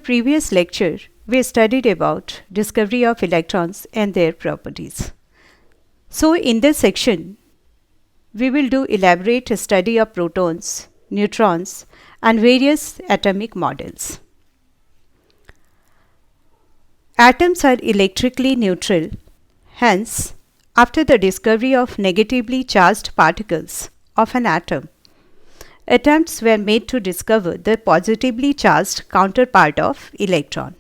Previous lecture, we studied about discovery of electrons and their properties. So in this section, we will do elaborate study of protons, neutrons and various atomic models. Atoms are electrically neutral. Hence, after the discovery of negatively charged particles of an atom, attempts were made to discover the positively charged counterpart of electron.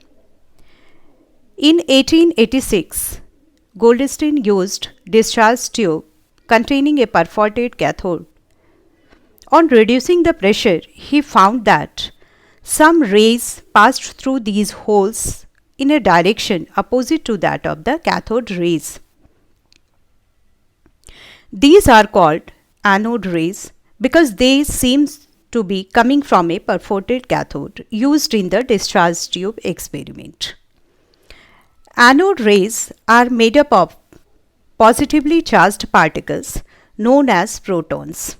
In 1886, Goldstein used discharge tube containing a perforated cathode. On reducing the pressure, he found that some rays passed through these holes in a direction opposite to that of the cathode rays. These are called anode rays because they seem to be coming from a perforated cathode used in the discharge tube experiment. Anode rays are made up of positively charged particles known as protons.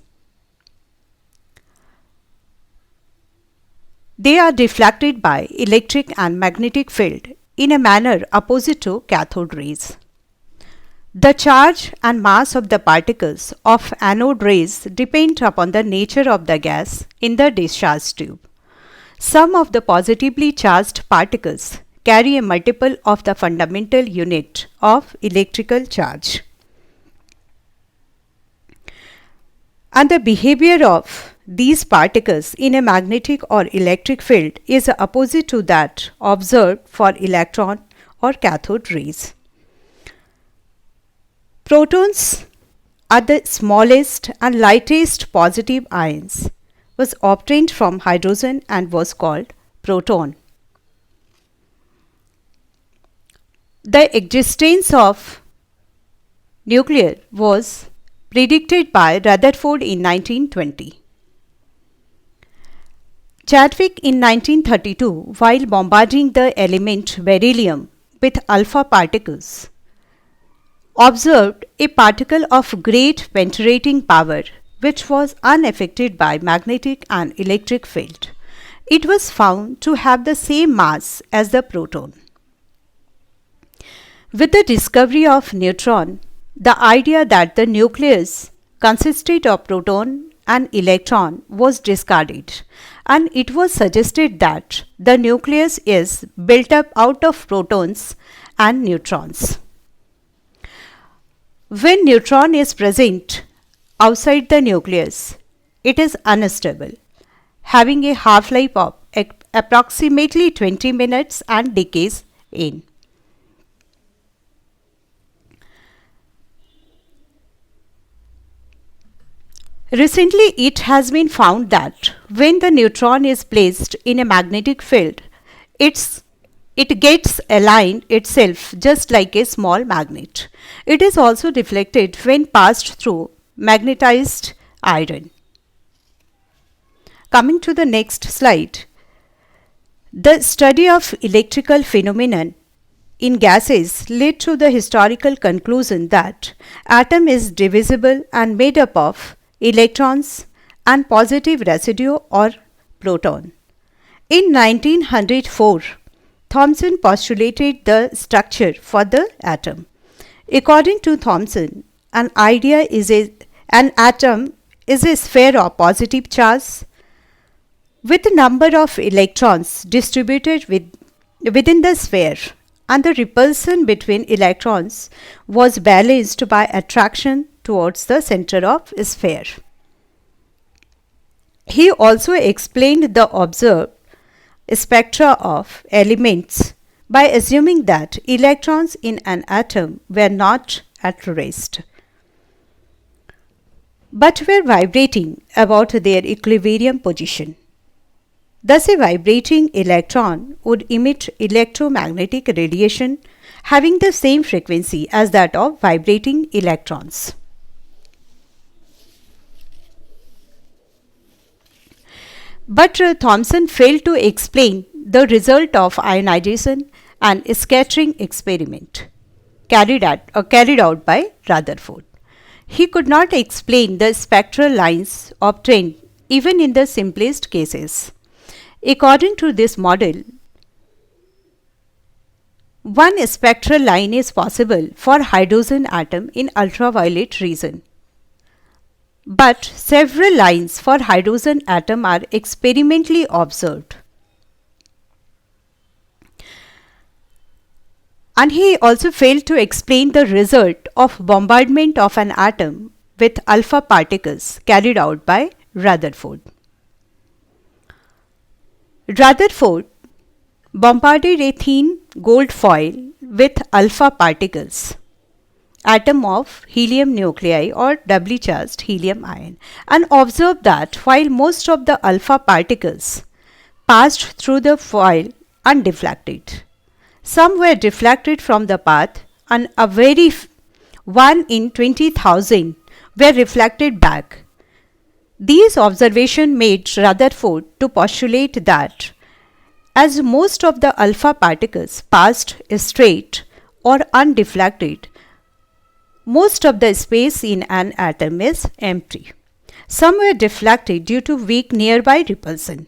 They are deflected by electric and magnetic field in a manner opposite to cathode rays. The charge and mass of the particles of anode rays depend upon the nature of the gas in the discharge tube. Some of the positively charged particles carry a multiple of the fundamental unit of electrical charge. And the behavior of these particles in a magnetic or electric field is opposite to that observed for electron or cathode rays. Protons are the smallest and lightest positive ions, was obtained from hydrogen and was called proton. The existence of nucleus was predicted by Rutherford in 1920. Chadwick in 1932, while bombarding the element beryllium with alpha particles, observed a particle of great penetrating power which was unaffected by magnetic and electric field. It was found to have the same mass as the proton. With the discovery of neutron, the idea that the nucleus consisted of proton and electron was discarded, and it was suggested that the nucleus is built up out of protons and neutrons. When neutron is present outside the nucleus, it is unstable, having a half-life of approximately 20 minutes and decays in. Recently, it has been found that when the neutron is placed in a magnetic field, it gets aligned itself just like a small magnet. It is also deflected when passed through magnetized iron. Coming to the next slide, the study of electrical phenomenon in gases led to the historical conclusion that atom is divisible and made up of electrons and positive residue or proton. In 1904, Thomson postulated the structure for the atom. According to Thomson, an atom is a sphere of positive charge with a number of electrons distributed within the sphere, and the repulsion between electrons was balanced by attraction towards the center of a sphere. He also explained the observed spectra of elements by assuming that electrons in an atom were not at rest, but were vibrating about their equilibrium position. Thus, a vibrating electron would emit electromagnetic radiation having the same frequency as that of vibrating electrons. But Thomson failed to explain the result of ionization and scattering experiment carried out by Rutherford. He could not explain the spectral lines obtained even in the simplest cases. According to this model, One spectral line is possible for hydrogen atom in ultraviolet region, but several lines for hydrogen atom are experimentally observed. And he also failed to explain the result of bombardment of an atom with alpha particles carried out by Rutherford. Rutherford bombarded a thin gold foil with alpha particles, atom of helium nuclei or doubly charged helium ion, and observed that while most of the alpha particles passed through the foil undeflected, some were deflected from the path and a very 1 in 20,000 were reflected back. These observations made Rutherford to postulate that as most of the alpha particles passed straight or undeflected, most of the space in an atom is empty. Some were deflected due to weak nearby repulsion,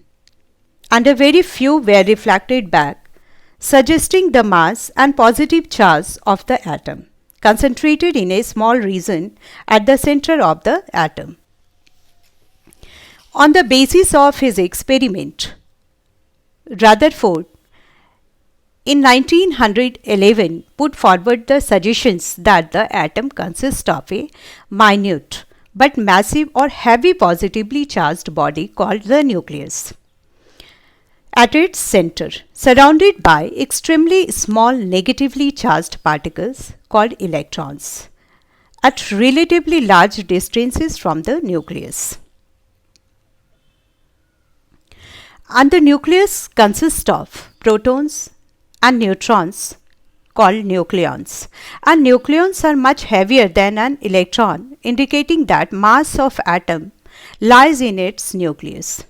and a very few were reflected back, suggesting the mass and positive charge of the atom concentrated in a small region at the center of the atom. On the basis of his experiment, Rutherford in 1911 put forward the suggestions that the atom consists of a minute but massive or heavy positively charged body called the nucleus. At its center, surrounded by extremely small negatively charged particles called electrons, at relatively large distances from the nucleus. And the nucleus consists of protons and neutrons called nucleons, and nucleons are much heavier than an electron, indicating that mass of atom lies in its nucleus.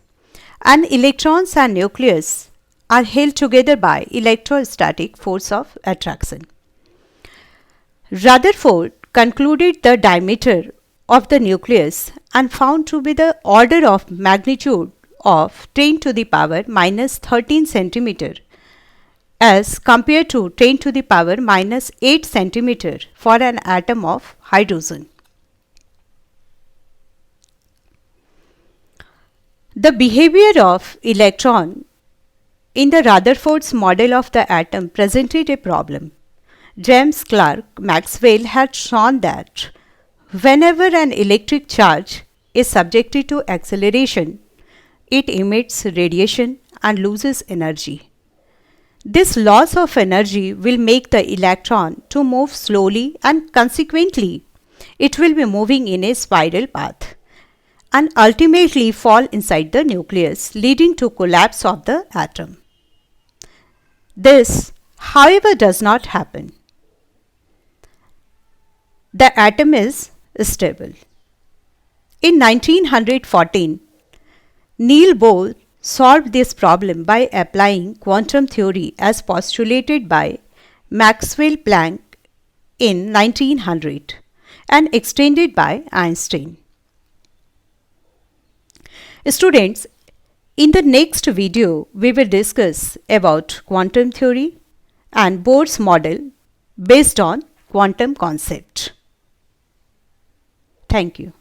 And electrons and nucleus are held together by electrostatic force of attraction. Rutherford concluded the diameter of the nucleus and found to be the order of magnitude of 10 to the power minus 13 centimeter as compared to 10 to the power minus 8 centimeter for an atom of hydrogen. The behavior of electron in the Rutherford's model of the atom presented a problem. James Clerk Maxwell had shown that whenever an electric charge is subjected to acceleration, it emits radiation and loses energy. This loss of energy will make the electron to move slowly, and consequently it will be moving in a spiral path and ultimately fall inside the nucleus, leading to collapse of the atom. This, however, does not happen. The atom is stable. In 1914, Niels Bohr solved this problem by applying quantum theory as postulated by Maxwell Planck in 1900 and extended by Einstein. Students, in the next video, we will discuss about quantum theory and Bohr's model based on quantum concept. Thank you.